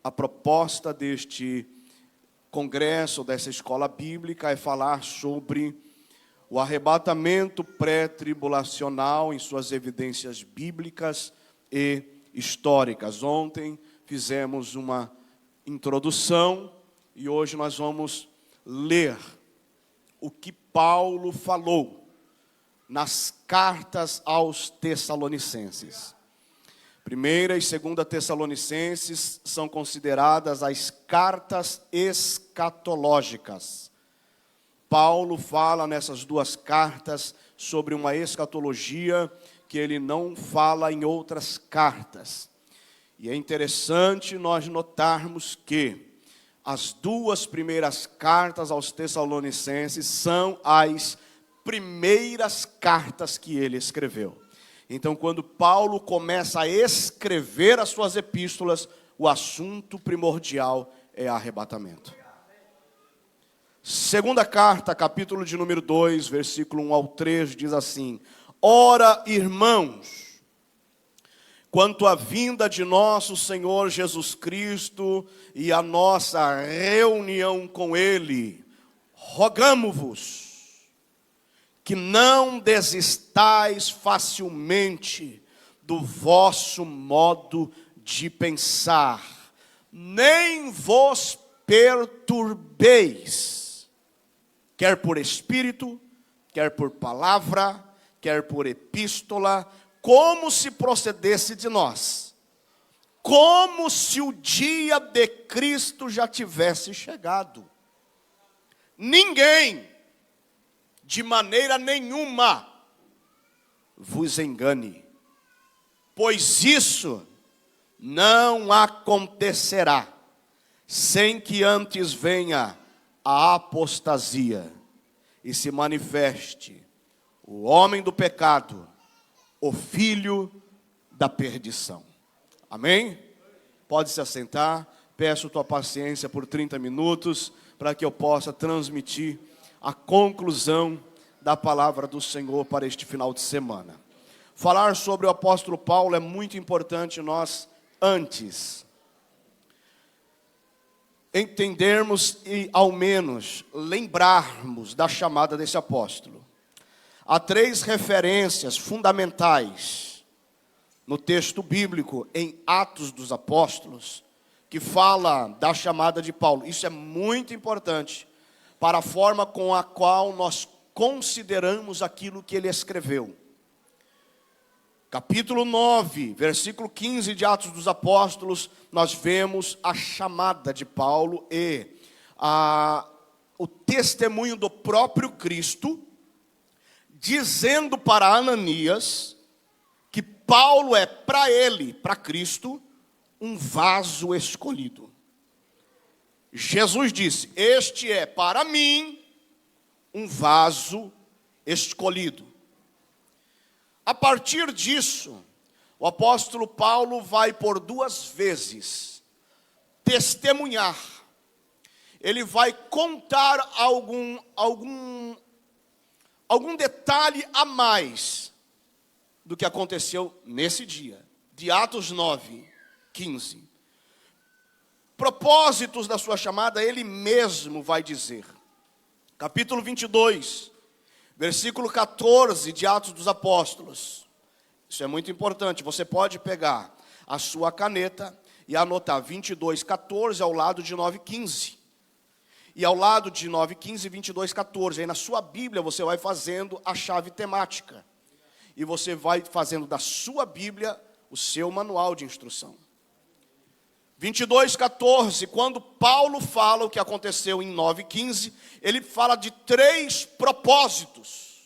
A proposta deste congresso, dessa escola bíblica, é falar sobre o arrebatamento pré-tribulacional em suas evidências bíblicas e históricas. Ontem fizemos uma introdução e hoje nós vamos ler o que Paulo falou nas cartas aos Tessalonicenses. 1ª e 2ª Tessalonicenses são consideradas as cartas escatológicas. Paulo fala nessas duas cartas sobre uma escatologia que ele não fala em outras cartas. E é interessante nós notarmos que as duas primeiras cartas aos Tessalonicenses são as primeiras cartas que ele escreveu. Então, quando Paulo começa a escrever as suas epístolas, o assunto primordial é arrebatamento. Segunda carta, capítulo de número 2, versículo 1 ao 3, diz assim: Ora, irmãos, quanto à vinda de nosso Senhor Jesus Cristo e a nossa reunião com Ele, rogamo-vos que não desistais facilmente do vosso modo de pensar, nem vos perturbeis, quer por espírito, quer por palavra, quer por epístola, como se procedesse de nós, como se o dia de Cristo já tivesse chegado. Ninguém, de maneira nenhuma, vos engane, pois isso não acontecerá, sem que antes venha a apostasia e se manifeste o homem do pecado, o filho da perdição. Amém? Pode se assentar. Peço tua paciência por 30 minutos, para que eu possa transmitir a conclusão da palavra do Senhor para este final de semana. Falar sobre o apóstolo Paulo é muito importante nós, antes, entendermos e ao menos lembrarmos da chamada desse apóstolo. Há 3 referências fundamentais no texto bíblico, em Atos dos Apóstolos, que fala da chamada de Paulo. Isso é muito importante para a forma com a qual nós consideramos aquilo que ele escreveu. Capítulo 9, versículo 15 de Atos dos Apóstolos, nós vemos a chamada de Paulo e o testemunho do próprio Cristo, dizendo para Ananias que Paulo é para ele, para Cristo, um vaso escolhido. Jesus disse: este é para mim um vaso escolhido. A partir disso, o apóstolo Paulo vai por 2 vezes testemunhar. Ele vai contar algum detalhe a mais do que aconteceu nesse dia, de Atos 9, 15. Propósitos da sua chamada, ele mesmo vai dizer. Capítulo 22, versículo 14 de Atos dos Apóstolos. Isso é muito importante. Você pode pegar a sua caneta e anotar 22, 14 ao lado de 9, 15. E ao lado de 9, 15 e 22, 14. Aí na sua Bíblia você vai fazendo a chave temática. E você vai fazendo da sua Bíblia o seu manual de instrução. 22, 14, quando Paulo fala o que aconteceu em 9, 15, ele fala de 3 propósitos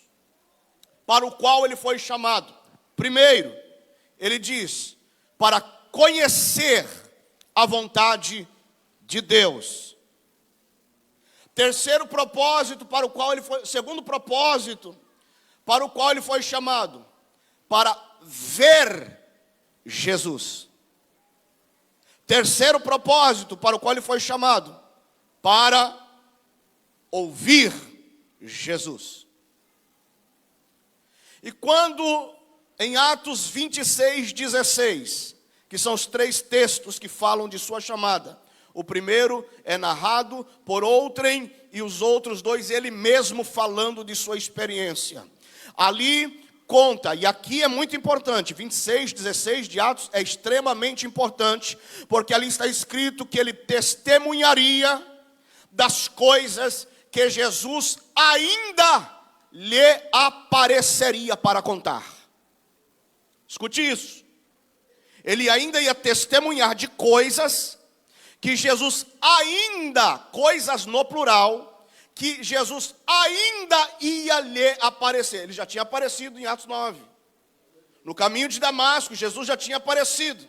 para o qual ele foi chamado. Primeiro, ele diz, para conhecer a vontade de Deus. Terceiro propósito para o qual ele foi, segundo propósito para o qual ele foi chamado, para ver Jesus. Terceiro propósito para o qual ele foi chamado, para ouvir Jesus. E quando em Atos 26, 16, que são os 3 textos que falam de sua chamada. O primeiro é narrado por outrem, e os outros 2 ele mesmo falando de sua experiência. Ali conta, e aqui é muito importante, 26, 16 de Atos é extremamente importante, porque ali está escrito que ele testemunharia das coisas que Jesus ainda lhe apareceria para contar. Escute isso. Ele ainda ia testemunhar de coisas que Jesus ainda, coisas no plural, que Jesus ainda ia lhe aparecer. Ele já tinha aparecido em Atos 9. No caminho de Damasco, Jesus já tinha aparecido.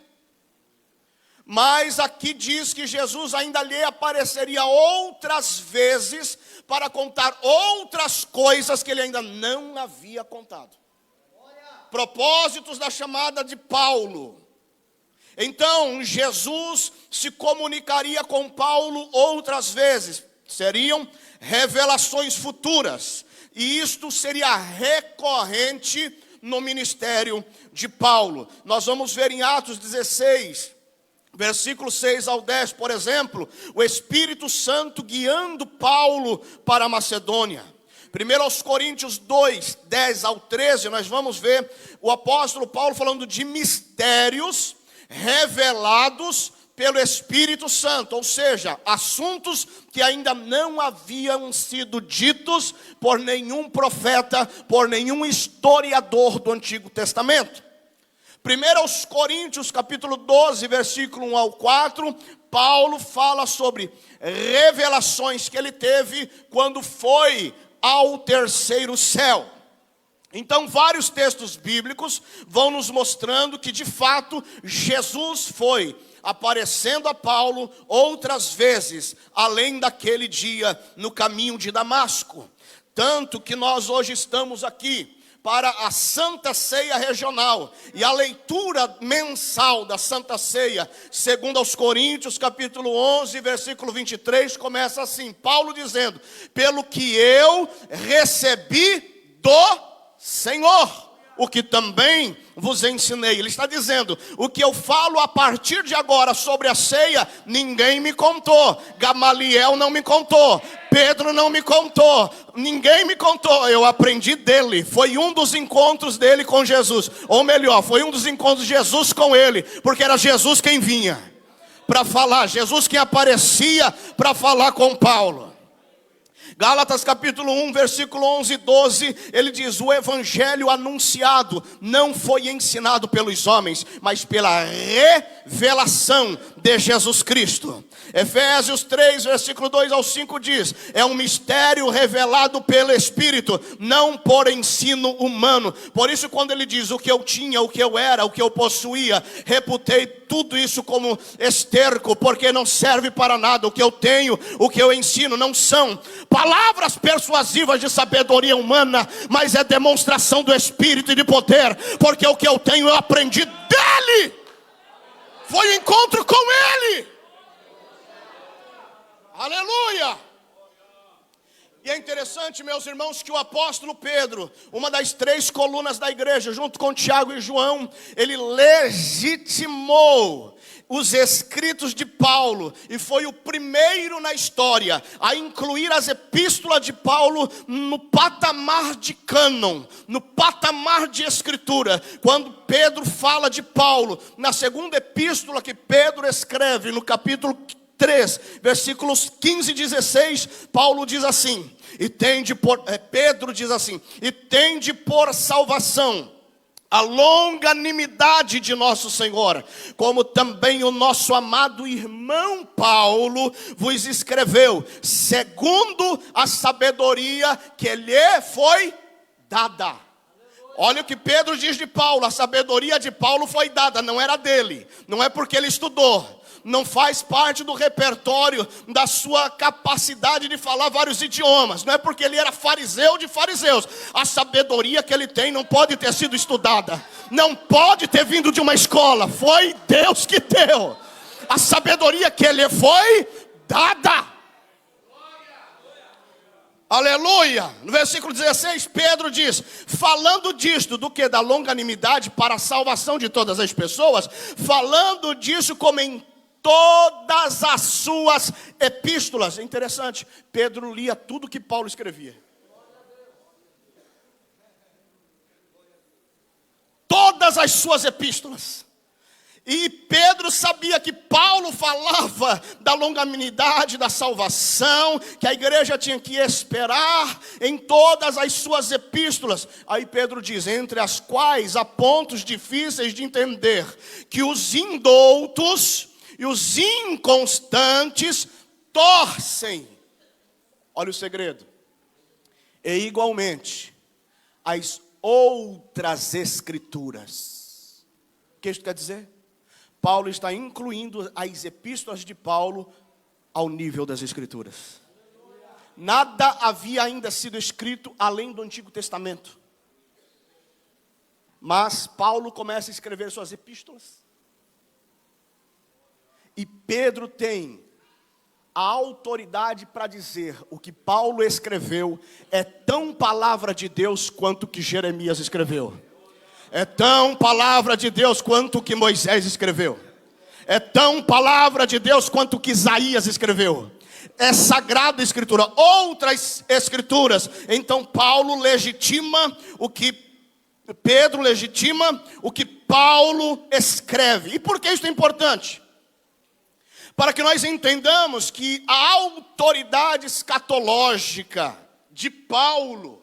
Mas aqui diz que Jesus ainda lhe apareceria outras vezes para contar outras coisas que ele ainda não havia contado. Propósitos da chamada de Paulo. Então, Jesus se comunicaria com Paulo outras vezes. Seriam revelações futuras. E isto seria recorrente no ministério de Paulo. Nós vamos ver em Atos 16, versículo 6 ao 10, por exemplo, o Espírito Santo guiando Paulo para a Macedônia. 1 Coríntios 2, 10 ao 13, nós vamos ver o apóstolo Paulo falando de mistérios revelados pelo Espírito Santo, ou seja, assuntos que ainda não haviam sido ditos por nenhum profeta, por nenhum historiador do Antigo Testamento. 1 Coríntios capítulo 12, versículo 1 ao 4, Paulo fala sobre revelações que ele teve quando foi ao terceiro céu. Então, vários textos bíblicos vão nos mostrando que, de fato, Jesus foi aparecendo a Paulo outras vezes, além daquele dia no caminho de Damasco. Tanto que nós hoje estamos aqui para a Santa Ceia Regional, e a leitura mensal da Santa Ceia, segundo aos Coríntios, capítulo 11, versículo 23, começa assim, Paulo dizendo, pelo que eu recebi do Senhor, o que também vos ensinei. Ele está dizendo, o que eu falo a partir de agora sobre a ceia, ninguém me contou, Gamaliel não me contou, Pedro não me contou, ninguém me contou, eu aprendi dele, foi um dos encontros dele com Jesus, ou melhor, foi um dos encontros de Jesus com ele, porque era Jesus quem vinha para falar, Jesus quem aparecia para falar com Paulo. Gálatas capítulo 1, versículo 11 e 12, ele diz, o evangelho anunciado não foi ensinado pelos homens, mas pela revelação de Jesus Cristo. Efésios 3, versículo 2 ao 5 diz, é um mistério revelado pelo Espírito, não por ensino humano. Por isso quando ele diz, o que eu tinha, o que eu era, o que eu possuía, reputei tudo isso como esterco, porque não serve para nada. O que eu tenho, o que eu ensino, não são palavras persuasivas de sabedoria humana, mas é demonstração do Espírito e de poder, porque o que eu tenho eu aprendi dele, foi o encontro com ele. Aleluia! E é interessante, meus irmãos, que o apóstolo Pedro, uma das 3 colunas da igreja, junto com Tiago e João, ele legitimou os escritos de Paulo, e foi o primeiro na história a incluir as epístolas de Paulo no patamar de cânon, no patamar de escritura. Quando Pedro fala de Paulo, na segunda epístola que Pedro escreve, no capítulo 3, versículos 15 e 16, Paulo diz assim, Pedro diz assim, e tende por salvação a longanimidade de nosso Senhor, como também o nosso amado irmão Paulo vos escreveu, segundo a sabedoria que lhe foi dada. Olha o que Pedro diz de Paulo, a sabedoria de Paulo foi dada, não era dele, não é porque ele estudou, não faz parte do repertório da sua capacidade de falar vários idiomas, não é porque ele era fariseu de fariseus. A sabedoria que ele tem não pode ter sido estudada, não pode ter vindo de uma escola, foi Deus que deu. A sabedoria que ele foi dada. Aleluia! No versículo 16, Pedro diz: falando disto, do que? Da longanimidade para a salvação de todas as pessoas, falando disso como em todas as suas epístolas. É interessante, Pedro lia tudo que Paulo escrevia. Todas as suas epístolas. E Pedro sabia que Paulo falava da longanimidade, da salvação, que a igreja tinha que esperar em todas as suas epístolas. Aí Pedro diz: entre as quais há pontos difíceis de entender, que os indoutos e os inconstantes torcem. Olha o segredo. E igualmente as outras escrituras. O que isso quer dizer? Paulo está incluindo as epístolas de Paulo ao nível das escrituras. Nada havia ainda sido escrito além do Antigo Testamento. Mas Paulo começa a escrever suas epístolas. E Pedro tem a autoridade para dizer: o que Paulo escreveu é tão palavra de Deus quanto o que Jeremias escreveu. É tão palavra de Deus quanto o que Moisés escreveu. É tão palavra de Deus quanto o que Isaías escreveu. É sagrada escritura. Outras escrituras. Então Paulo legitima o que Pedro legitima o que Paulo escreve. E por que isso é importante? Para que nós entendamos que a autoridade escatológica de Paulo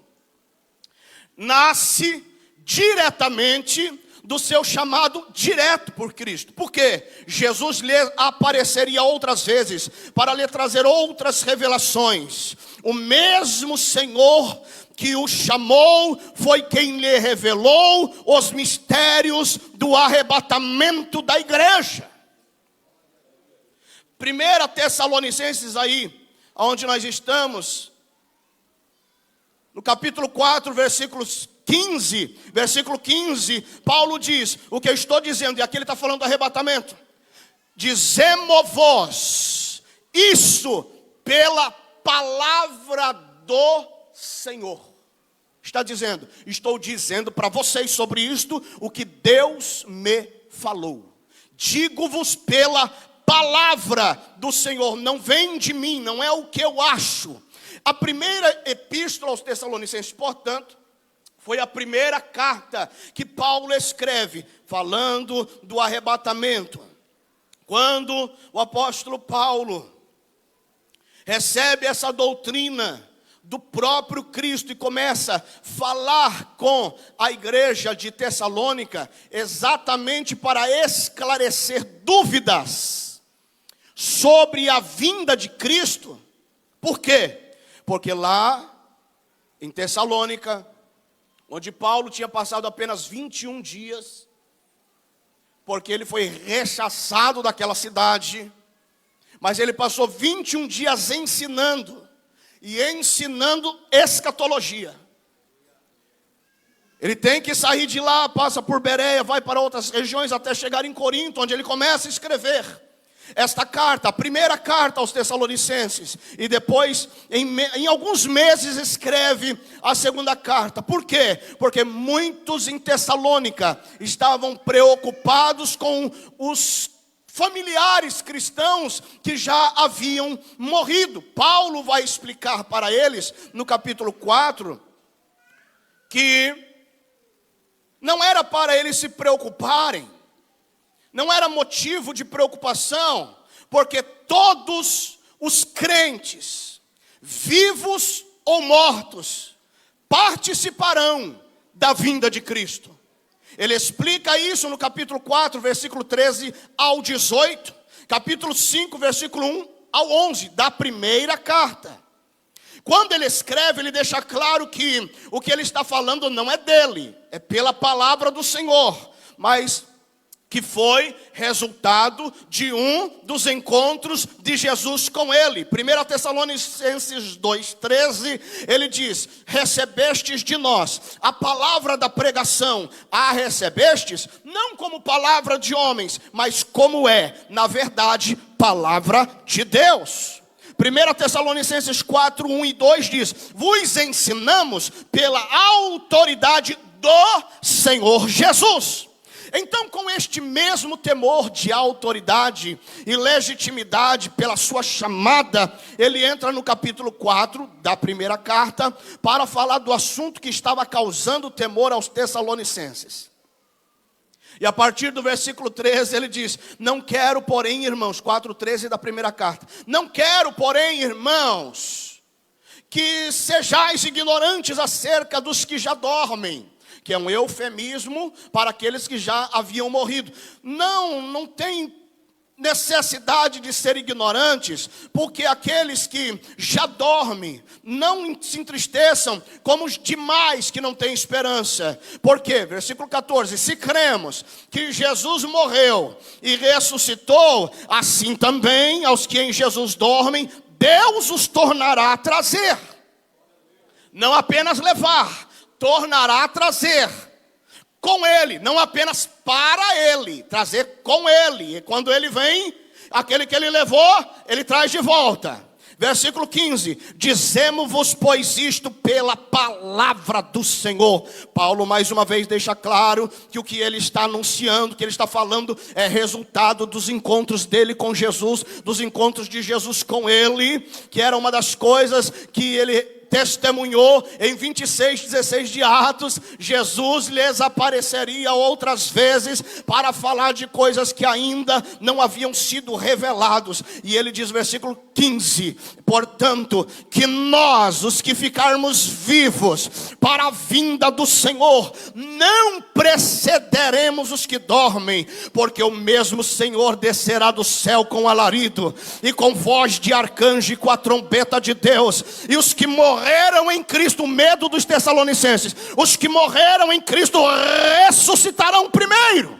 nasce diretamente do seu chamado direto por Cristo. Por quê? Jesus lhe apareceria outras vezes para lhe trazer outras revelações. O mesmo Senhor que o chamou foi quem lhe revelou os mistérios do arrebatamento da igreja. 1 Tessalonicenses aí, onde nós estamos, no capítulo 4, versículo 15, Paulo diz: o que eu estou dizendo, e aqui ele está falando do arrebatamento: dizemo-vos isso pela palavra do Senhor. Está dizendo: estou dizendo para vocês sobre isto o que Deus me falou. Digo-vos pela palavra do Senhor, não vem de mim, não é o que eu acho. A primeira epístola aos Tessalonicenses, portanto, foi a primeira carta que Paulo escreve, falando do arrebatamento. Quando o apóstolo Paulo recebe essa doutrina do próprio Cristo e começa a falar com a igreja de Tessalônica, exatamente para esclarecer dúvidas sobre a vinda de Cristo. Por quê? Porque lá em Tessalônica, onde Paulo tinha passado apenas 21 dias, porque ele foi rechaçado daquela cidade, mas ele passou 21 dias ensinando, e ensinando escatologia. Ele tem que sair de lá, passa por Bereia, vai para outras regiões, até chegar em Corinto, onde ele começa a escrever esta carta, a primeira carta aos Tessalonicenses, e depois, em alguns meses, escreve a segunda carta. Por quê? Porque muitos em Tessalônica estavam preocupados com os familiares cristãos que já haviam morrido. Paulo vai explicar para eles, no capítulo 4, que não era para eles se preocuparem, não era motivo de preocupação, porque todos os crentes, vivos ou mortos, participarão da vinda de Cristo. Ele explica isso no capítulo 4, versículo 13 ao 18, capítulo 5, versículo 1 ao 11, da primeira carta. Quando ele escreve, ele deixa claro que o que ele está falando não é dele, é pela palavra do Senhor, mas que foi resultado de um dos encontros de Jesus com ele. 1 Tessalonicenses 2,13, ele diz: recebestes de nós a palavra da pregação, a recebestes, não como palavra de homens, mas como é, na verdade, palavra de Deus. 1 Tessalonicenses 4, 1 e 2 diz: vos ensinamos pela autoridade do Senhor Jesus. Então, com este mesmo temor de autoridade e legitimidade pela sua chamada, ele entra no capítulo 4 da primeira carta para falar do assunto que estava causando temor aos tessalonicenses. E a partir do versículo 13 ele diz: não quero, porém, irmãos, 4:13 da primeira carta, não quero, porém, irmãos, que sejais ignorantes acerca dos que já dormem, que é um eufemismo para aqueles que já haviam morrido. Não tem necessidade de ser ignorantes, porque aqueles que já dormem, não se entristeçam como os demais que não têm esperança. Por quê? Versículo 14: se cremos que Jesus morreu e ressuscitou, assim também aos que em Jesus dormem, Deus os tornará a trazer. Não apenas levar, tornará a trazer com ele, não apenas para ele, trazer com ele. E quando ele vem, aquele que ele levou, ele traz de volta. Versículo 15: dizemos-vos, pois, isto pela palavra do Senhor. Paulo mais uma vez deixa claro que o que ele está anunciando, que ele está falando, é resultado dos encontros dele com Jesus, dos encontros de Jesus com ele, que era uma das coisas que ele testemunhou em 26:16 de Atos. Jesus lhes apareceria outras vezes para falar de coisas que ainda não haviam sido revelados. E ele diz, versículo 15: portanto, que nós, os que ficarmos vivos para a vinda do Senhor, não precederemos os que dormem, porque o mesmo Senhor descerá do céu com alarido, e com voz de arcanjo, e com a trombeta de Deus, e os que morreram em Cristo, o medo dos tessalonicenses, os que morreram em Cristo ressuscitarão primeiro.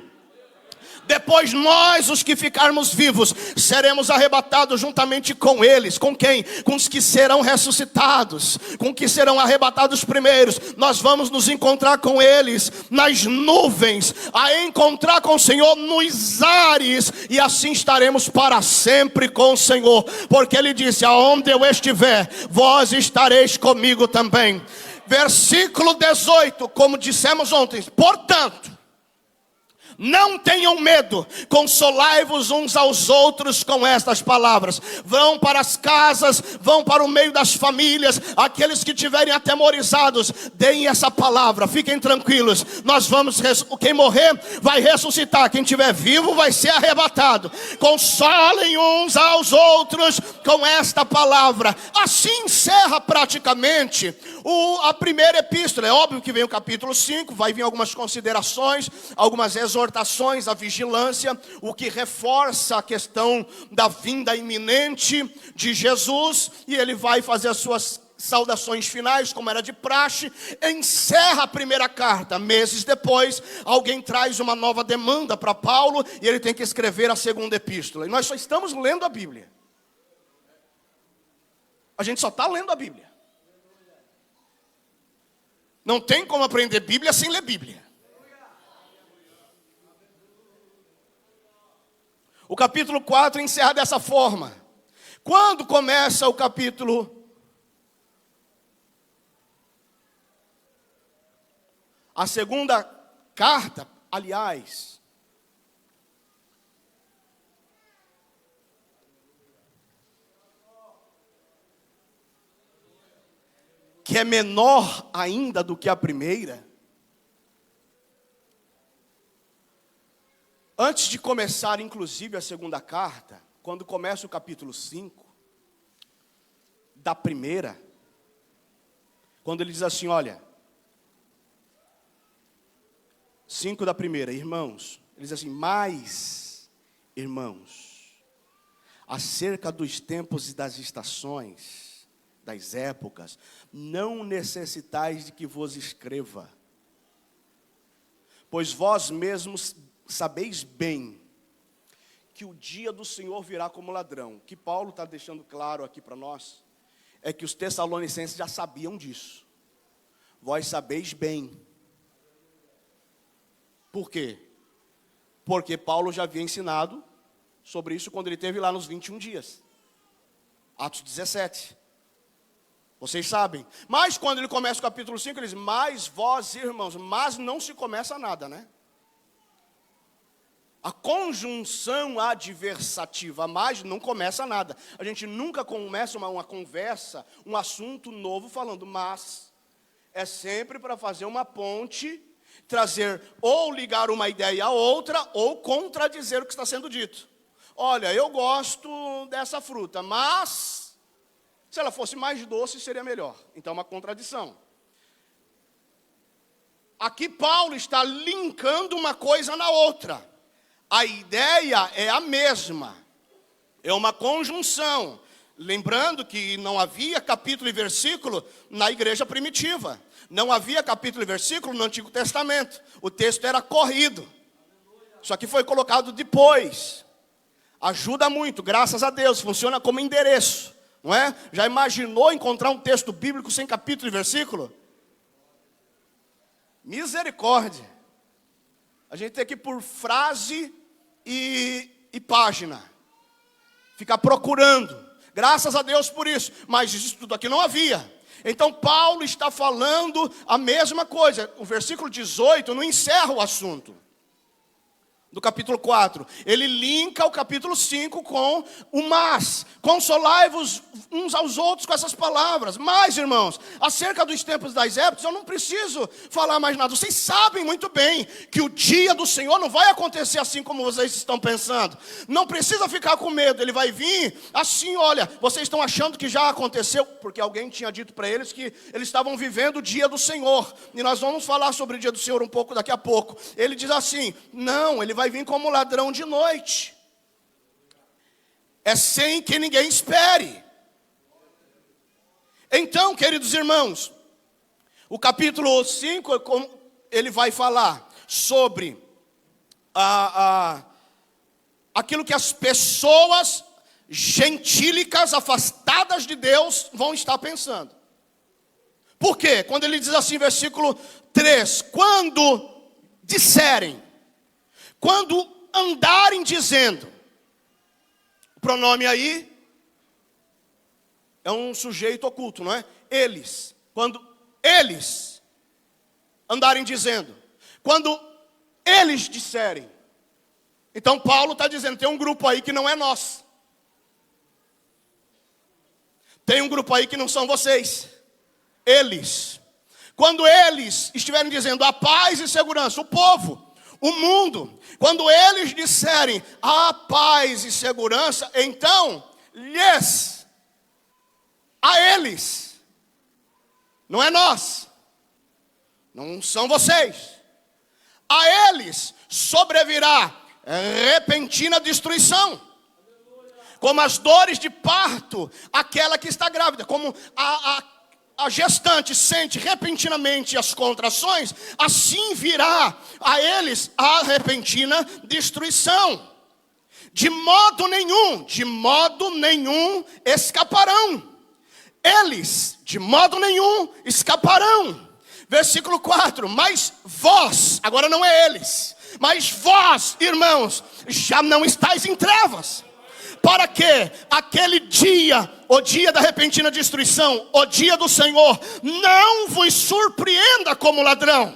Depois nós, os que ficarmos vivos, seremos arrebatados juntamente com eles. Com quem? Com os que serão ressuscitados, com os que serão arrebatados primeiros. Nós vamos nos encontrar com eles nas nuvens, a encontrar com o Senhor nos ares, e assim estaremos para sempre com o Senhor, porque ele disse: aonde eu estiver, vós estareis comigo também. Versículo 18, como dissemos ontem: portanto, não tenham medo, consolai-vos uns aos outros com estas palavras. Vão para as casas, vão para o meio das famílias. Aqueles que estiverem atemorizados, deem essa palavra, fiquem tranquilos. Nós vamos, quem morrer vai ressuscitar, quem estiver vivo vai ser arrebatado. Consolem uns aos outros com esta palavra. Assim encerra praticamente a primeira epístola. É óbvio que vem o capítulo 5, vai vir algumas considerações, algumas exortações à vigilância, o que reforça a questão da vinda iminente de Jesus, e ele vai fazer as suas saudações finais, como era de praxe, encerra a primeira carta. Meses depois, alguém traz uma nova demanda para Paulo, e ele tem que escrever a segunda epístola, e nós só estamos lendo a Bíblia. A gente só está lendo a Bíblia. Não tem como aprender Bíblia sem ler Bíblia. O capítulo 4 encerra dessa forma. Quando começa o capítulo? A segunda carta, aliás, que é menor ainda do que a primeira. Antes de começar, inclusive, a segunda carta, quando começa o capítulo 5, da primeira, quando ele diz assim, olha, 5 da primeira, irmãos, ele diz assim: mas, irmãos, acerca dos tempos e das estações, das épocas, não necessitais de que vos escreva, pois vós mesmos sabeis bem que o dia do Senhor virá como ladrão. O que Paulo está deixando claro aqui para nós é que os tessalonicenses já sabiam disso. Vós sabeis bem. Por quê? Porque Paulo já havia ensinado sobre isso quando ele esteve lá nos 21 dias. Atos 17. Vocês sabem. Mas quando ele começa o capítulo 5, ele diz, mas vós, irmãos, mas não se começa nada, né? A conjunção adversativa, mas não começa nada. A gente nunca começa uma conversa, um assunto novo falando, mas é sempre para fazer uma ponte, trazer ou ligar uma ideia a outra, ou contradizer o que está sendo dito. Olha, eu gosto dessa fruta, mas se ela fosse mais doce, seria melhor. Então, é uma contradição. Aqui Paulo está linkando uma coisa na outra. A ideia é a mesma. É uma conjunção. Lembrando que não havia capítulo e versículo na igreja primitiva. Não havia capítulo e versículo no Antigo Testamento. O texto era corrido. Isso aqui foi colocado depois. Ajuda muito, graças a Deus. Funciona como endereço. Não é? Já imaginou encontrar um texto bíblico sem capítulo e versículo? Misericórdia. A gente tem que ir por frase e página. Ficar procurando. Graças a Deus por isso. Mas isso tudo aqui não havia. Então Paulo está falando a mesma coisa. O versículo 18 não encerra o assunto do capítulo 4. Ele linka o capítulo 5 com o mas. Consolai-vos uns aos outros com essas palavras. Mas, irmãos, acerca dos tempos das épocas, eu não preciso falar mais nada. Vocês sabem muito bem que o dia do Senhor não vai acontecer assim como vocês estão pensando. Não precisa ficar com medo. Ele vai vir assim, olha, vocês estão achando que já aconteceu, porque alguém tinha dito para eles que eles estavam vivendo o dia do Senhor. E nós vamos falar sobre o dia do Senhor um pouco daqui a pouco. Ele diz assim, não, ele vai vir como ladrão de noite. É sem que ninguém espere. Então, queridos irmãos, o capítulo 5, ele vai falar sobre aquilo que as pessoas gentílicas, afastadas de Deus, vão estar pensando. Por quê? Quando ele diz assim, versículo 3, quando disserem, quando andarem dizendo, o pronome aí é um sujeito oculto, não é? Eles, quando eles andarem dizendo, quando eles disserem. Então Paulo está dizendo, tem um grupo aí que não é nós. Tem um grupo aí que não são vocês. Eles. Quando eles estiverem dizendo a paz e segurança, o povo, o mundo, quando eles disserem a paz e segurança, então a eles, não é nós, não são vocês, a eles sobrevirá repentina destruição, como as dores de parto, aquela que está grávida, como a gestante sente repentinamente as contrações, assim virá a eles a repentina destruição. De modo nenhum escaparão. Eles, de modo nenhum, escaparão. Versículo 4, mas vós, agora não é eles, mas vós, irmãos, já não estáis em trevas. Para que aquele dia, o dia da repentina destruição, o dia do Senhor, não vos surpreenda como ladrão.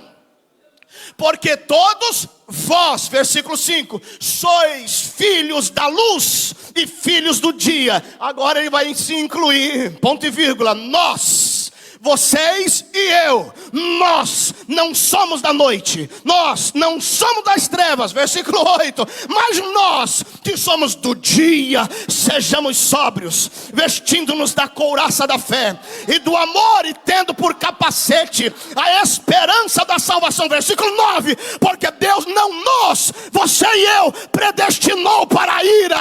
Porque todos vós, versículo 5, sois filhos da luz e filhos do dia. Agora ele vai se incluir, ponto e vírgula, nós. Vocês e eu, nós não somos da noite, nós não somos das trevas, versículo 8, mas nós que somos do dia, sejamos sóbrios, vestindo-nos da couraça da fé e do amor e tendo por capacete a esperança da salvação, versículo 9, porque Deus não nos, você e eu, predestinou para a ira,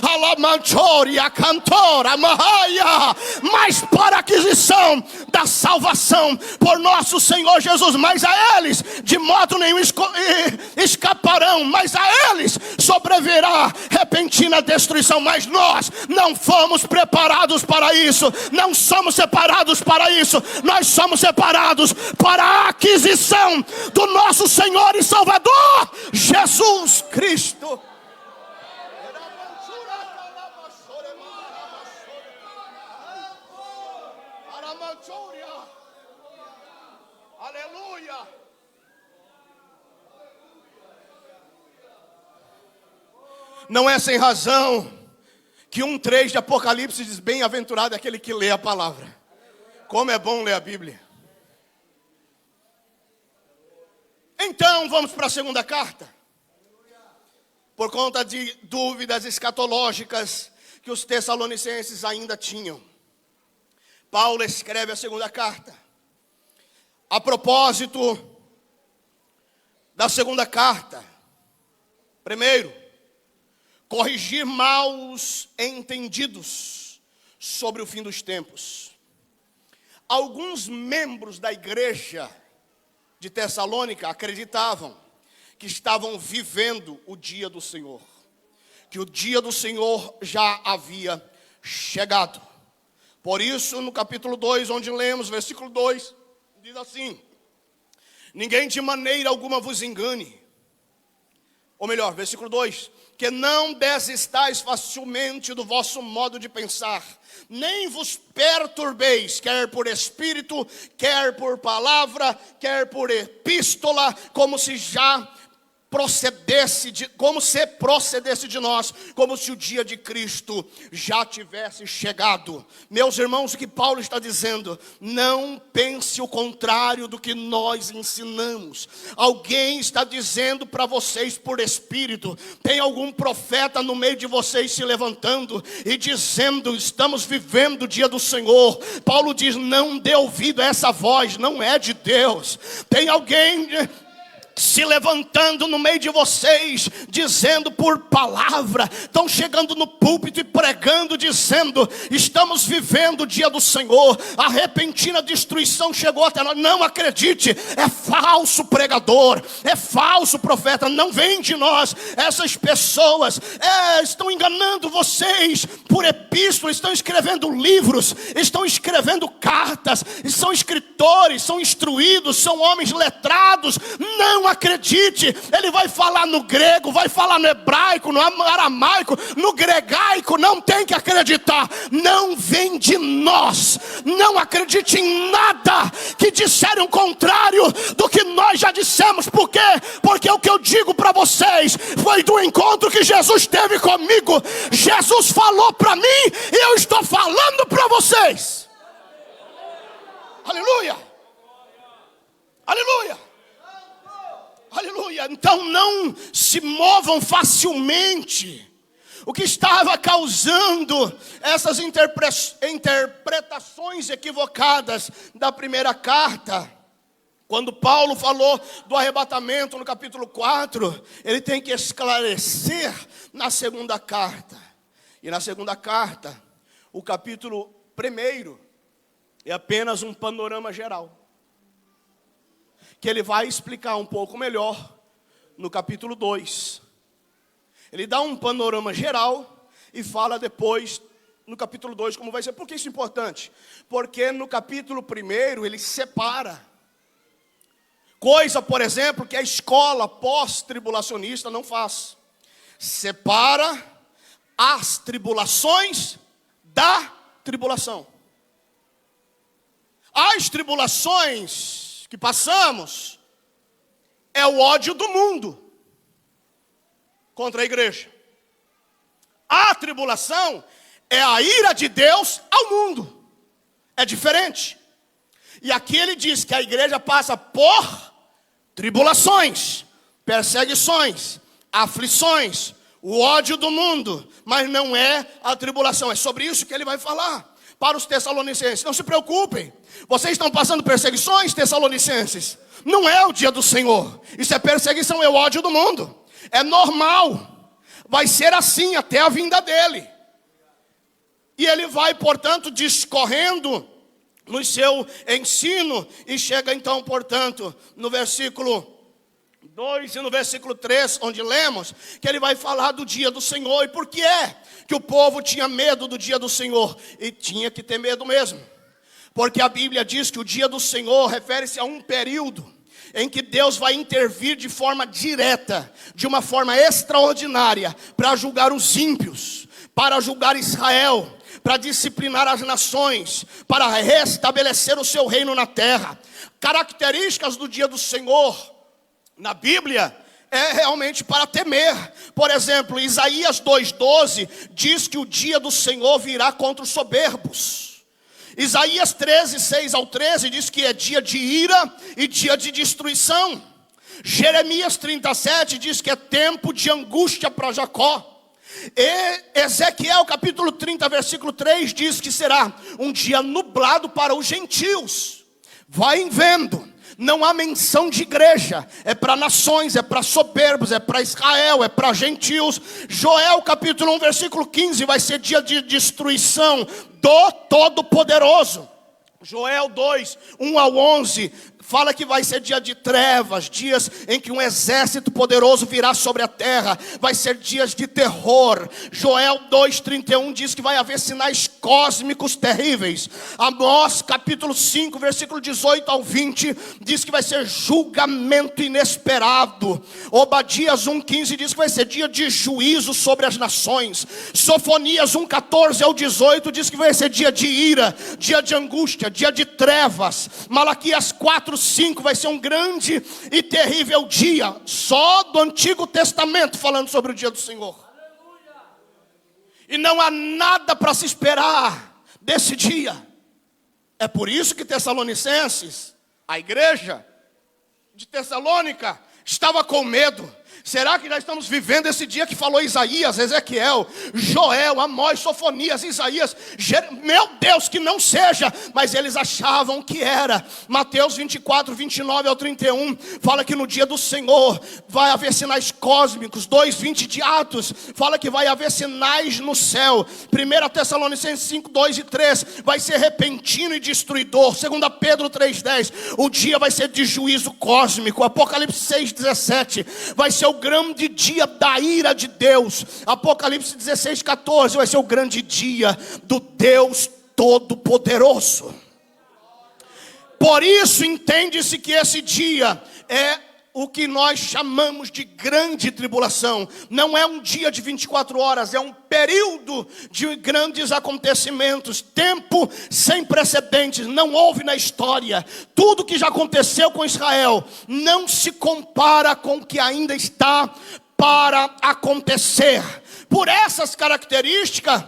alamanchoria, cantora, mahaia, mas para a aquisição da salvação por nosso Senhor Jesus. Mas a eles de modo nenhum escaparão, mas a eles sobrevirá repentina destruição. Mas nós não fomos preparados para isso, não somos separados para isso, nós somos separados para a aquisição do nosso Senhor e Salvador Jesus Cristo. Aleluia. Não é sem razão que 1:3 de Apocalipse diz: bem-aventurado é aquele que lê a palavra. Como é bom ler a Bíblia. Então, vamos para a segunda carta. Por conta de dúvidas escatológicas que os tessalonicenses ainda tinham, Paulo escreve a segunda carta. A propósito da segunda carta, primeiro, corrigir maus entendidos sobre o fim dos tempos. Alguns membros da igreja de Tessalônica acreditavam que estavam vivendo o dia do Senhor, que o dia do Senhor já havia chegado. Por isso, no capítulo 2, onde lemos, versículo 2, diz assim: ninguém de maneira alguma vos engane. Ou melhor, versículo 2: que não desistais facilmente do vosso modo de pensar, nem vos perturbeis, quer por espírito, quer por palavra, quer por epístola, como se procedesse de nós, como se o dia de Cristo já tivesse chegado. Meus irmãos, o que Paulo está dizendo: não pense o contrário do que nós ensinamos. Alguém está dizendo para vocês por espírito, tem algum profeta no meio de vocês se levantando e dizendo: estamos vivendo o dia do Senhor. Paulo diz: não dê ouvido a essa voz, não é de Deus. Tem alguém se levantando no meio de vocês, dizendo por palavra, estão chegando no púlpito e pregando, dizendo: estamos vivendo o dia do Senhor, a repentina destruição chegou até nós. Não acredite, é falso pregador, é falso profeta, não vem de nós. Essas pessoas estão enganando vocês por epístola, estão escrevendo livros, estão escrevendo cartas, são escritores, são instruídos, são homens letrados. Não acredite, ele vai falar no grego, vai falar no hebraico, no aramaico, no gregaico. Não tem que acreditar, não vem de nós. Não acredite em nada que disserem o contrário do que nós já dissemos. Por quê? Porque o que eu digo para vocês foi do encontro que Jesus teve comigo. Jesus falou para mim e eu estou falando para vocês. Aleluia, aleluia. Aleluia. Então não se movam facilmente. O que estava causando essas interpretações equivocadas da primeira carta, quando Paulo falou do arrebatamento no capítulo 4, ele tem que esclarecer na segunda carta. E na segunda carta, o capítulo 1 é apenas um panorama geral, que ele vai explicar um pouco melhor no capítulo 2. Ele dá um panorama geral e fala depois no capítulo 2 como vai ser. Por que isso é importante? Porque no capítulo 1 ele separa coisa, por exemplo, que a escola pós-tribulacionista não faz. Separa as tribulações da tribulação. As tribulações que passamos é o ódio do mundo contra a igreja. A tribulação é a ira de Deus ao mundo. É diferente. E aqui ele diz que a igreja passa por tribulações, perseguições, aflições, o ódio do mundo, mas não é a tribulação. É sobre isso que ele vai falar para os tessalonicenses. Não se preocupem, vocês estão passando perseguições, tessalonicenses. Não é o dia do Senhor. Isso é perseguição, é o ódio do mundo. É normal, vai ser assim até a vinda dele. E ele vai, portanto, discorrendo no seu ensino, e chega então, portanto, no versículo 2 e no versículo 3, onde lemos que ele vai falar do dia do Senhor. E por que é que o povo tinha medo do dia do Senhor? E tinha que ter medo mesmo, porque a Bíblia diz que o dia do Senhor refere-se a um período em que Deus vai intervir de forma direta, de uma forma extraordinária, para julgar os ímpios, para julgar Israel, para disciplinar as nações, para restabelecer o seu reino na terra. Características do dia do Senhor na Bíblia é realmente para temer. Por exemplo, Isaías 2,12 diz que o dia do Senhor virá contra os soberbos. Isaías 13, 6 ao 13 diz que é dia de ira e dia de destruição. Jeremias 37 diz que é tempo de angústia para Jacó. E Ezequiel capítulo 30, versículo 3 diz que será um dia nublado para os gentios. Vai vendo. Não há menção de igreja, é para nações, é para soberbos, é para Israel, é para gentios. Joel capítulo 1, versículo 15, vai ser dia de destruição do Todo-Poderoso. Joel 2, 1 ao 11, fala que vai ser dia de trevas, dias em que um exército poderoso virá sobre a terra, vai ser dias de terror. Joel 2:31 diz que vai haver sinais cósmicos terríveis. Amós capítulo 5, versículo 18 ao 20, diz que vai ser julgamento inesperado. Obadias 1:15 diz que vai ser dia de juízo sobre as nações. Sofonias 1:14 ao 18 diz que vai ser dia de ira, dia de angústia, dia de trevas. Malaquias 4:5 vai ser um grande e terrível dia. Só do Antigo Testamento falando sobre o dia do Senhor. E não há nada para se esperar desse dia. É por isso que Tessalonicenses, a igreja de Tessalônica, estava com medo. Será que já estamos vivendo esse dia que falou Isaías, Ezequiel, Joel, Amós, Sofonias, Isaías? Meu Deus, que não seja, mas eles achavam que era. Mateus 24, 29 ao 31, fala que no dia do Senhor vai haver sinais cósmicos. 2:20 de Atos, fala que vai haver sinais no céu. 1 Tessalonicenses 5, 2 e 3, vai ser repentino e destruidor. 2 Pedro 3:10, o dia vai ser de juízo cósmico. Apocalipse 6:17, vai ser o grande dia da ira de Deus. Apocalipse 16:14 vai ser o grande dia do Deus Todo-Poderoso. Por isso entende-se que esse dia é o que nós chamamos de grande tribulação. Não é um dia de 24 horas, é um período de grandes acontecimentos, tempo sem precedentes, não houve na história. Tudo que já aconteceu com Israel não se compara com o que ainda está para acontecer. Por essas características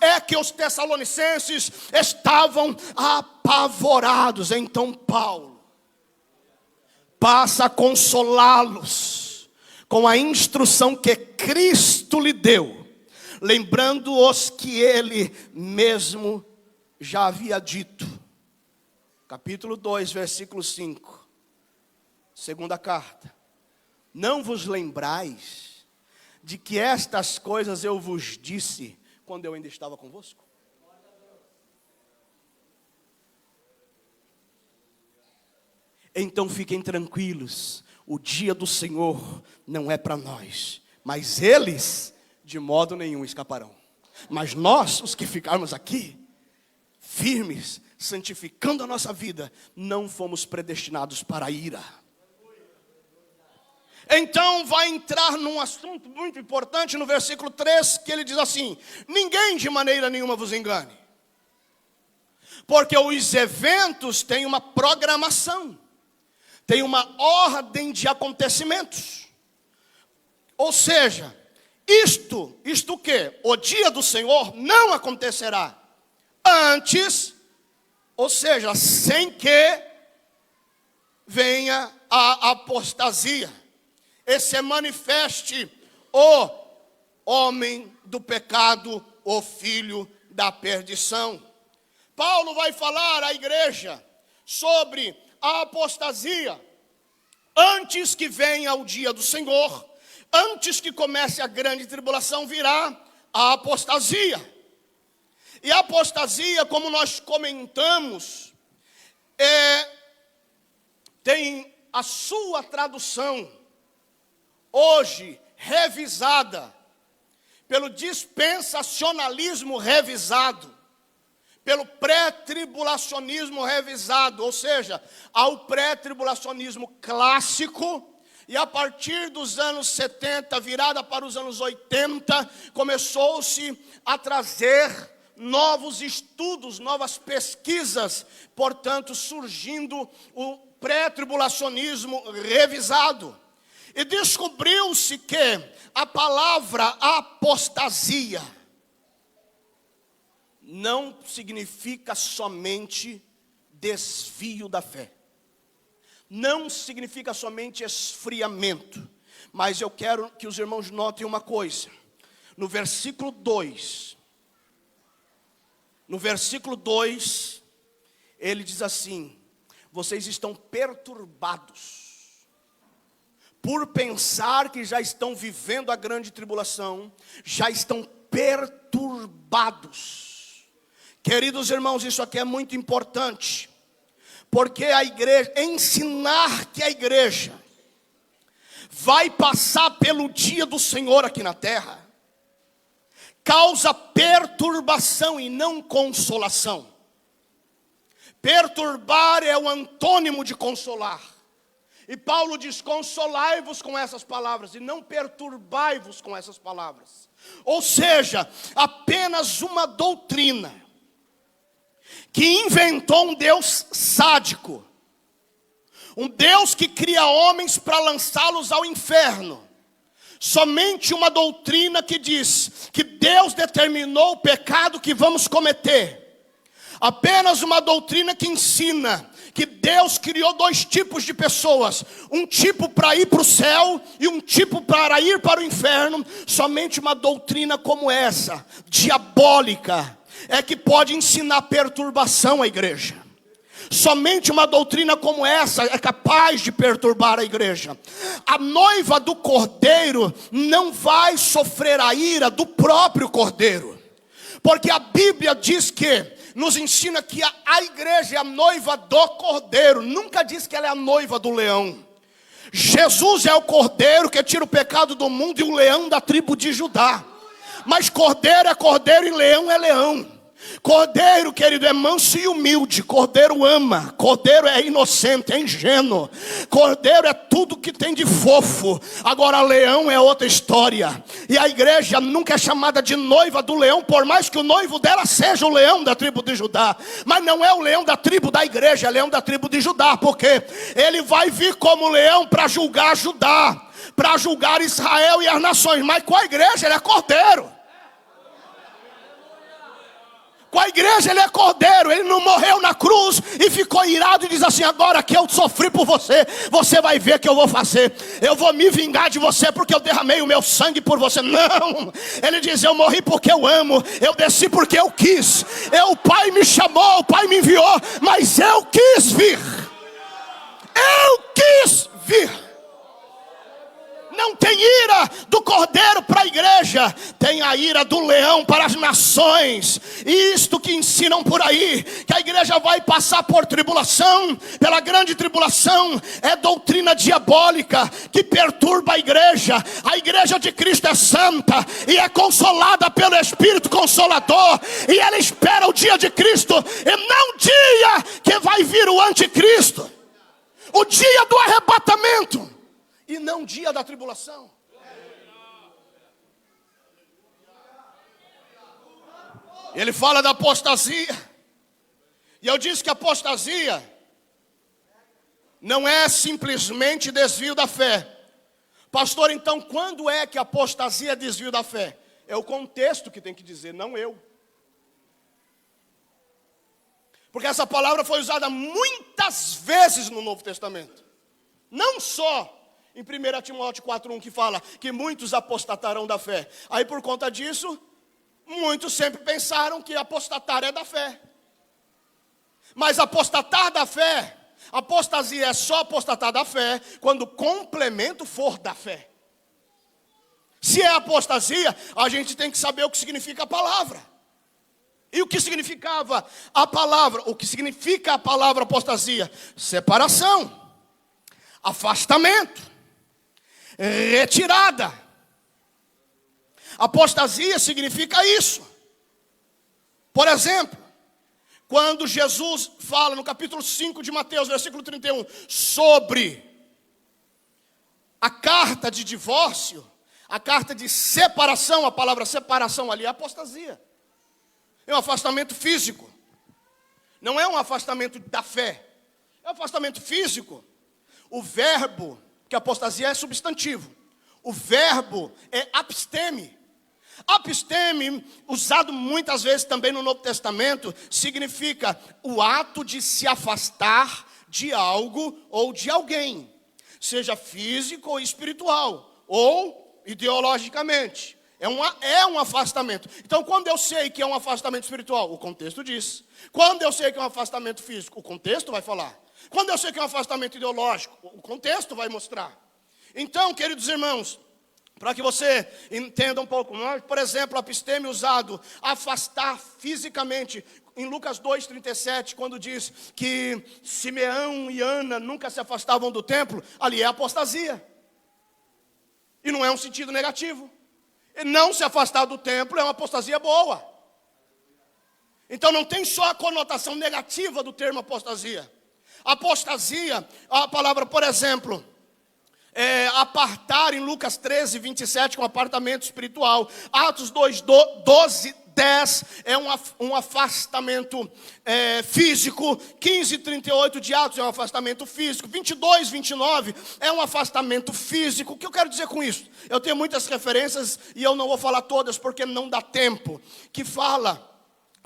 é que os tessalonicenses estavam apavorados. Então Paulo passa a consolá-los com a instrução que Cristo lhe deu, lembrando-os que ele mesmo já havia dito. Capítulo 2, versículo 5, segunda carta. Não vos lembrais de que estas coisas eu vos disse quando eu ainda estava convosco? Então fiquem tranquilos, o dia do Senhor não é para nós, mas eles de modo nenhum escaparão. Mas nós, os que ficarmos aqui, firmes, santificando a nossa vida, não fomos predestinados para a ira. Então vai entrar num assunto muito importante no versículo 3, que ele diz assim: ninguém de maneira nenhuma vos engane, porque os eventos têm uma programação, tem uma ordem de acontecimentos. Ou seja, isto o quê? O dia do Senhor não acontecerá antes, ou seja, sem que venha a apostasia e se manifeste o homem do pecado, o filho da perdição. Paulo vai falar à igreja sobre a apostasia antes que venha o dia do Senhor. Antes que comece a grande tribulação, virá a apostasia. E a apostasia, como nós comentamos, tem a sua tradução hoje revisada pelo dispensacionalismo revisado, pelo pré-tribulacionismo revisado. Ou seja, há o pré-tribulacionismo clássico, E a partir dos anos 70, virada para os anos 80, começou-se a trazer novos estudos, novas pesquisas, portanto, surgindo o pré-tribulacionismo revisado. E descobriu-se que a palavra apostasia não significa somente desvio da fé. Não significa somente esfriamento. Mas eu quero que os irmãos notem uma coisa. No versículo 2, ele diz assim: vocês estão perturbados por pensar que já estão vivendo a grande tribulação, já estão perturbados. Queridos irmãos, isso aqui é muito importante, porque a igreja, ensinar que a igreja vai passar pelo dia do Senhor aqui na terra, causa perturbação e não consolação. Perturbar é o antônimo de consolar. E Paulo diz: consolai-vos com essas palavras e não perturbai-vos com essas palavras. Ou seja, apenas uma doutrina que inventou um Deus sádico, um Deus que cria homens para lançá-los ao inferno. Somente uma doutrina que diz que Deus determinou o pecado que vamos cometer. Apenas uma doutrina que ensina que Deus criou dois tipos de pessoas, um tipo para ir para o céu e um tipo para ir para o inferno. Somente uma doutrina como essa, diabólica, é que pode ensinar perturbação à igreja. Somente uma doutrina como essa é capaz de perturbar a igreja. A noiva do cordeiro não vai sofrer a ira do próprio cordeiro, porque a Bíblia diz que, nos ensina que a igreja é a noiva do cordeiro, nunca diz que ela é a noiva do leão. Jesus é o cordeiro que tira o pecado do mundo e o leão da tribo de Judá. Mas cordeiro é cordeiro e leão é leão. Cordeiro, querido, é manso e humilde. Cordeiro ama. Cordeiro é inocente, é ingênuo. Cordeiro é tudo que tem de fofo. Agora leão é outra história. E a igreja nunca é chamada de noiva do leão, por mais que o noivo dela seja o leão da tribo de Judá. Mas não é o leão da tribo da igreja, é o leão da tribo de Judá. Porque ele vai vir como leão para julgar Judá, para julgar Israel e as nações. Mas com a igreja ele é cordeiro. Com a igreja ele é cordeiro. Ele não morreu na cruz e ficou irado e diz assim: agora que eu sofri por você, você vai ver o que eu vou fazer. Eu vou me vingar de você porque eu derramei o meu sangue por você. Não, ele diz: eu morri porque eu amo, eu desci porque eu quis. O Pai me chamou, o Pai me enviou, mas eu quis vir. Eu quis vir. Não tem ira do cordeiro para a igreja, tem a ira do leão para as nações. E isto que ensinam por aí, que a igreja vai passar por tribulação, pela grande tribulação, é doutrina diabólica que perturba a igreja. A igreja de Cristo é santa e é consolada pelo Espírito Consolador, e ela espera o dia de Cristo, e não o dia que vai vir o anticristo, o dia do arrebatamento, e não dia da tribulação. Ele fala da apostasia. E eu disse que apostasia não é simplesmente desvio da fé. Pastor, então quando é que a apostasia é desvio da fé? É o contexto que tem que dizer, não eu. Porque essa palavra foi usada muitas vezes no Novo Testamento. Não só em 1 Timóteo 4:1, que fala que muitos apostatarão da fé. Aí por conta disso, muitos sempre pensaram que apostatar é da fé. Mas apostatar da fé, apostasia é só apostatar da fé quando o complemento for da fé. Se é apostasia, a gente tem que saber o que significa a palavra. E o que significava a palavra? O que significa a palavra apostasia? Separação, afastamento, retirada. Apostasia significa isso. Por exemplo, quando Jesus fala no capítulo 5 de Mateus, versículo 31, sobre a carta de divórcio, a carta de separação, a palavra separação ali é apostasia. É um afastamento físico. Não é um afastamento da fé. É um afastamento físico. O verbo, que apostasia é substantivo. O verbo é absteme. Absteme, usado muitas vezes também no Novo Testamento, significa o ato de se afastar de algo ou de alguém. Seja físico ou espiritual, ou ideologicamente. É um afastamento. Então, quando eu sei que é um afastamento espiritual, o contexto diz. Quando eu sei que é um afastamento físico, o contexto vai falar. Quando eu sei que é um afastamento ideológico, o contexto vai mostrar. Então, queridos irmãos, para que você entenda um pouco mais, por exemplo, absteme usado, afastar fisicamente, em Lucas 2,37, quando diz que Simeão e Ana nunca se afastavam do templo, ali é apostasia. E não é um sentido negativo. E não se afastar do templo é uma apostasia boa. Então não tem só a conotação negativa do termo apostasia. Apostasia, a palavra, por exemplo, apartar em Lucas 13:27 com apartamento espiritual. Atos 2:12-10 é um afastamento físico. 15:38 de Atos é um afastamento físico. 22:29 é um afastamento físico. O que eu quero dizer com isso? Eu tenho muitas referências e eu não vou falar todas porque não dá tempo. Que fala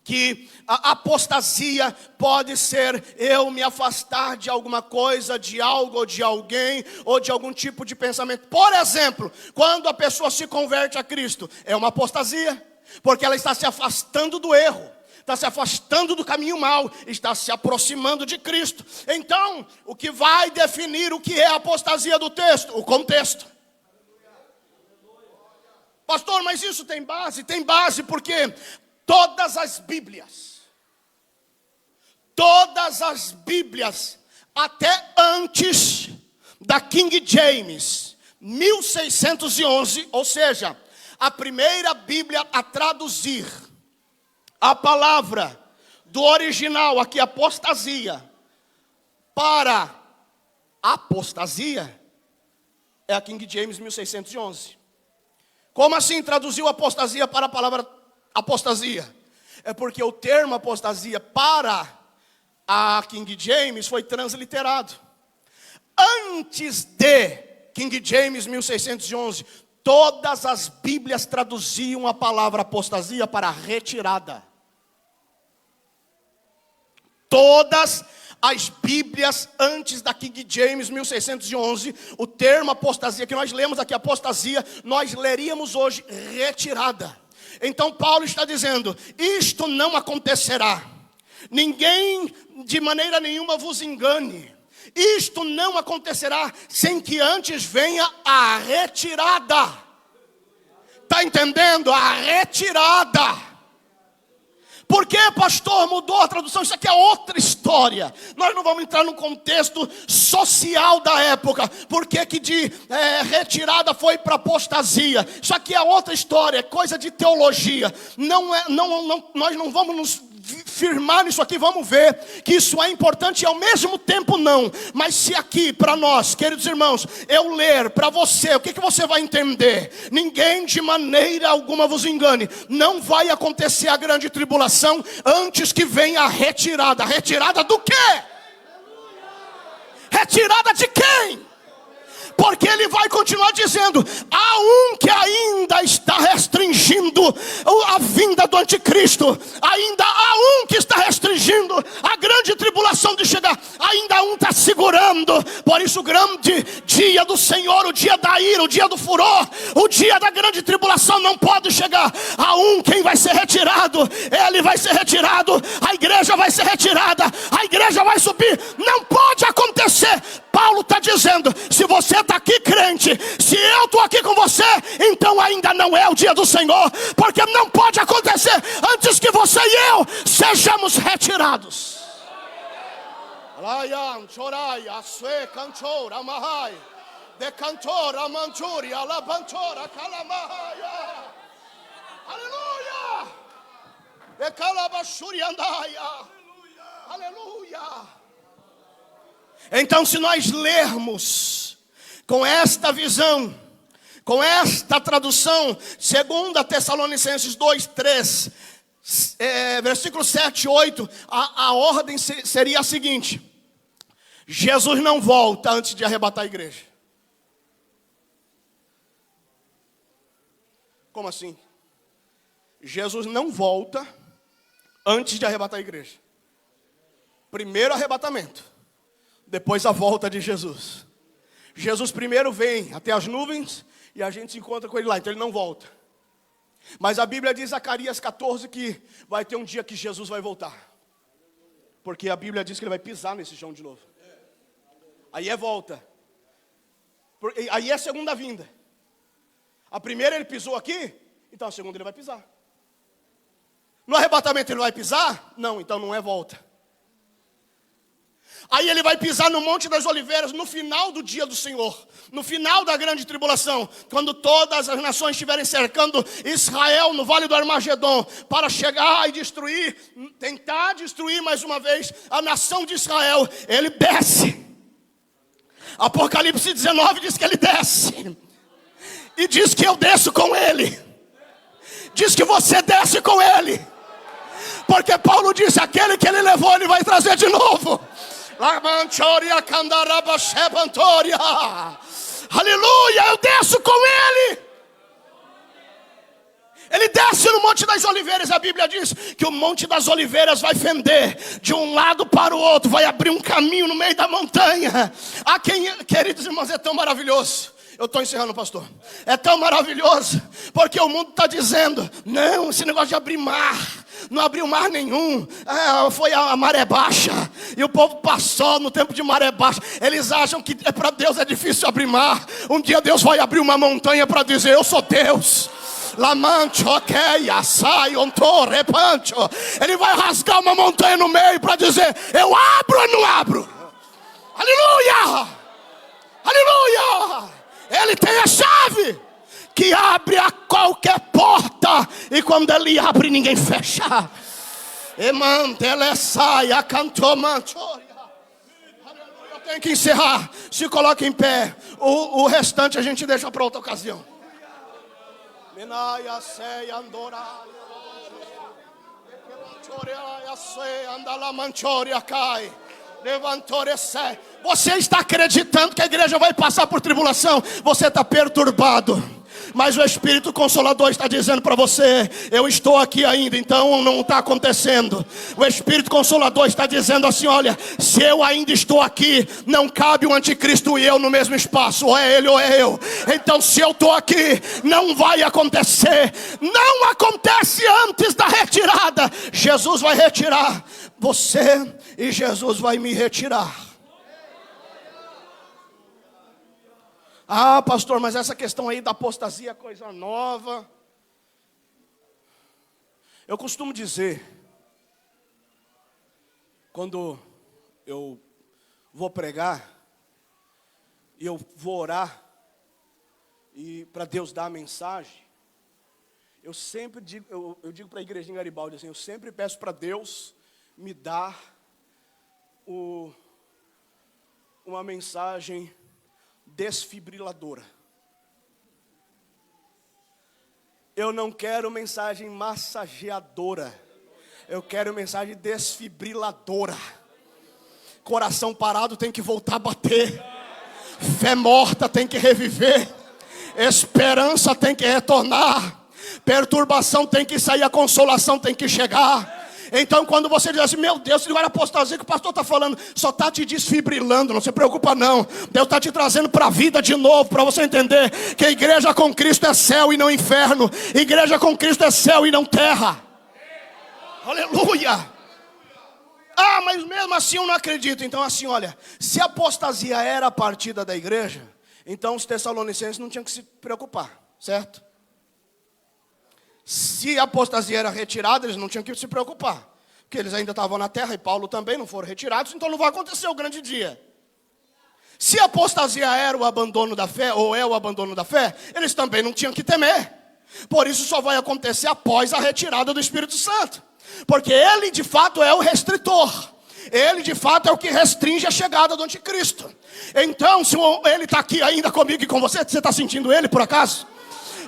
que a apostasia pode ser eu me afastar de alguma coisa, de algo, ou de alguém, ou de algum tipo de pensamento. Por exemplo, quando a pessoa se converte a Cristo, é uma apostasia, porque ela está se afastando do erro, está se afastando do caminho mau, está se aproximando de Cristo. Então, o que vai definir o que é a apostasia do texto? O contexto. Pastor, mas isso tem base? Tem base porque todas as Bíblias, até antes da King James, 1611, ou seja, a primeira Bíblia a traduzir a palavra do original, aqui apostasia, para apostasia, é a King James 1611. Como assim traduziu apostasia para a palavra apostasia? É porque o termo apostasia para a King James foi transliterado. Antes de King James 1611, todas as Bíblias traduziam a palavra apostasia para retirada. Todas as Bíblias antes da King James 1611, o termo apostasia que nós lemos aqui, apostasia, nós leríamos hoje retirada. Então Paulo está dizendo, isto não acontecerá. Ninguém de maneira nenhuma vos engane. Isto não acontecerá sem que antes venha a retirada. Está entendendo? A retirada. Por que, pastor, mudou a tradução? Isso aqui é outra história. Nós não vamos entrar no contexto social da época. Por que de retirada foi para apostasia? Isso aqui é outra história, é coisa de teologia. Nós não vamos nos firmar nisso aqui, vamos ver que isso é importante e ao mesmo tempo não. Mas se aqui para nós, queridos irmãos, eu ler para você, o que você vai entender? Ninguém de maneira alguma vos engane. Não vai acontecer a grande tribulação antes que venha a retirada. Retirada do quê? Retirada de quem? Porque ele vai continuar dizendo, há um que ainda está restringindo a vinda do anticristo, ainda há um que está restringindo a grande tribulação de chegar, ainda um está segurando. Por isso o grande dia do Senhor, o dia da ira, o dia do furor, o dia da grande tribulação não pode chegar. Há um quem vai ser retirado, ele vai ser retirado, a igreja vai ser retirada, a igreja vai subir. Não pode acontecer. Paulo está dizendo, se você está aqui crente, se eu estou aqui com você, então ainda não é o dia do Senhor, porque não pode acontecer antes que você e eu sejamos retirados. Aleluia. Então, se nós lermos com esta visão, com esta tradução, 2 Tessalonicenses 2:3, versículo 7 e 8, a ordem seria a seguinte: Jesus não volta antes de arrebatar a igreja. Como assim? Jesus não volta antes de arrebatar a igreja. Primeiro arrebatamento, depois a volta de Jesus. Jesus primeiro vem até as nuvens e a gente se encontra com ele lá, então ele não volta. Mas a Bíblia diz em Zacarias 14 que vai ter um dia que Jesus vai voltar. Porque a Bíblia diz que ele vai pisar nesse chão de novo. Aí é volta. Aí é a segunda vinda. A primeira ele pisou aqui, então a segunda ele vai pisar. No arrebatamento ele vai pisar? Não, então não é volta. Aí ele vai pisar no Monte das Oliveiras no final do dia do Senhor, no final da grande tribulação, quando todas as nações estiverem cercando Israel no Vale do Armagedon, para chegar e destruir, tentar destruir mais uma vez a nação de Israel. Ele desce. Apocalipse 19 diz que ele desce. E diz que eu desço com ele. Diz que você desce com ele. Porque Paulo disse, aquele que ele levou, ele vai trazer de novo. Aleluia, eu desço com ele. Ele desce no Monte das Oliveiras. A Bíblia diz que o Monte das Oliveiras vai fender de um lado para o outro, vai abrir um caminho no meio da montanha. Queridos irmãos, é tão maravilhoso. Eu estou encerrando, pastor. É tão maravilhoso, porque o mundo está dizendo, não, esse negócio de abrir mar, não abriu mar nenhum, foi a maré baixa, e o povo passou no tempo de maré baixa. Eles acham que para Deus é difícil abrir mar. Um dia Deus vai abrir uma montanha para dizer, eu sou Deus. Ele vai rasgar uma montanha no meio para dizer, eu abro ou não abro? Aleluia! Aleluia! Ele tem a chave que abre a qualquer porta, e quando ele abre ninguém fecha. Eu tenho que encerrar. Se coloque em pé. O restante a gente deixa para outra ocasião. Você está acreditando que a igreja vai passar por tribulação? Você está perturbado. Mas o Espírito Consolador está dizendo para você, eu estou aqui ainda, então não está acontecendo. O Espírito Consolador está dizendo assim, olha, se eu ainda estou aqui, não cabe o anticristo e eu no mesmo espaço, ou é ele ou é eu. Então se eu estou aqui, não vai acontecer. Não acontece antes da retirada. Jesus vai retirar você e Jesus vai me retirar. Ah, pastor, mas essa questão aí da apostasia é coisa nova. Eu costumo dizer, quando eu vou pregar, e eu vou orar, e para Deus dar a mensagem, eu sempre digo, eu digo para a igreja em Garibaldi assim, eu sempre peço para Deus me dar uma mensagem desfibriladora. Eu não quero mensagem massageadora. Eu quero mensagem desfibriladora. Coração parado tem que voltar a bater. Fé morta tem que reviver. Esperança tem que retornar. Perturbação tem que sair, a consolação tem que chegar. Então quando você diz assim, meu Deus, agora apostasia que o pastor está falando, só está te desfibrilando, não se preocupa não. Deus está te trazendo para a vida de novo, para você entender que a igreja com Cristo é céu e não inferno. Igreja com Cristo é céu e não terra. Aleluia. Ah, mas mesmo assim eu não acredito. Então assim, olha, se a apostasia era a partida da igreja, então os tessalonicenses não tinham que se preocupar, certo? Se a apostasia era retirada, eles não tinham que se preocupar, porque eles ainda estavam na terra, e Paulo também não foram retirados, então não vai acontecer o grande dia. Se a apostasia era o abandono da fé, ou é o abandono da fé, eles também não tinham que temer. Por isso só vai acontecer após a retirada do Espírito Santo, porque ele de fato é o restritor. Ele de fato é o que restringe a chegada do anticristo. Então, se ele está aqui ainda comigo e com você está sentindo ele por acaso?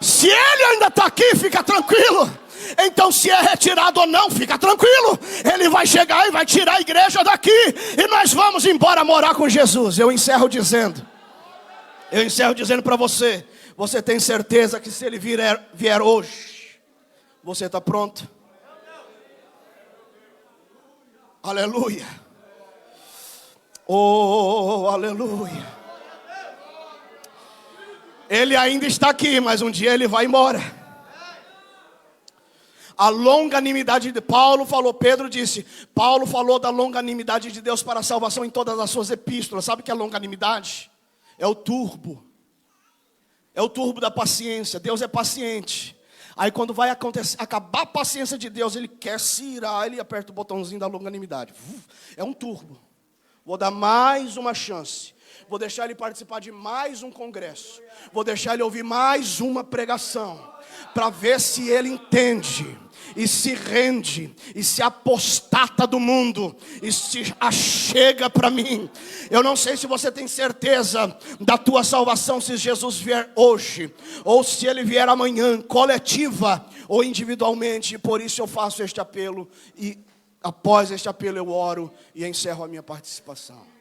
Se ele ainda está aqui, fica tranquilo. Então, se é retirado ou não, fica tranquilo. Ele vai chegar e vai tirar a igreja daqui, e nós vamos embora morar com Jesus. Eu encerro dizendo para você: você tem certeza que se ele vier hoje, você está pronto? Aleluia. Oh, aleluia. Ele ainda está aqui, mas um dia ele vai embora. A longanimidade de Paulo falou, Pedro disse, Paulo falou da longanimidade de Deus para a salvação em todas as suas epístolas. Sabe o que é longanimidade? É o turbo. É o turbo da paciência. Deus é paciente. Aí quando vai acabar a paciência de Deus, ele quer se irar, ele aperta o botãozinho da longanimidade. É um turbo. Vou dar mais uma chance. Vou deixar ele participar de mais um congresso. Vou deixar ele ouvir mais uma pregação. Para ver se ele entende. E se rende. E se apostata do mundo. E se achega para mim. Eu não sei se você tem certeza da tua salvação se Jesus vier hoje. Ou se ele vier amanhã, coletiva ou individualmente. E por isso eu faço este apelo. E após este apelo eu oro e encerro a minha participação.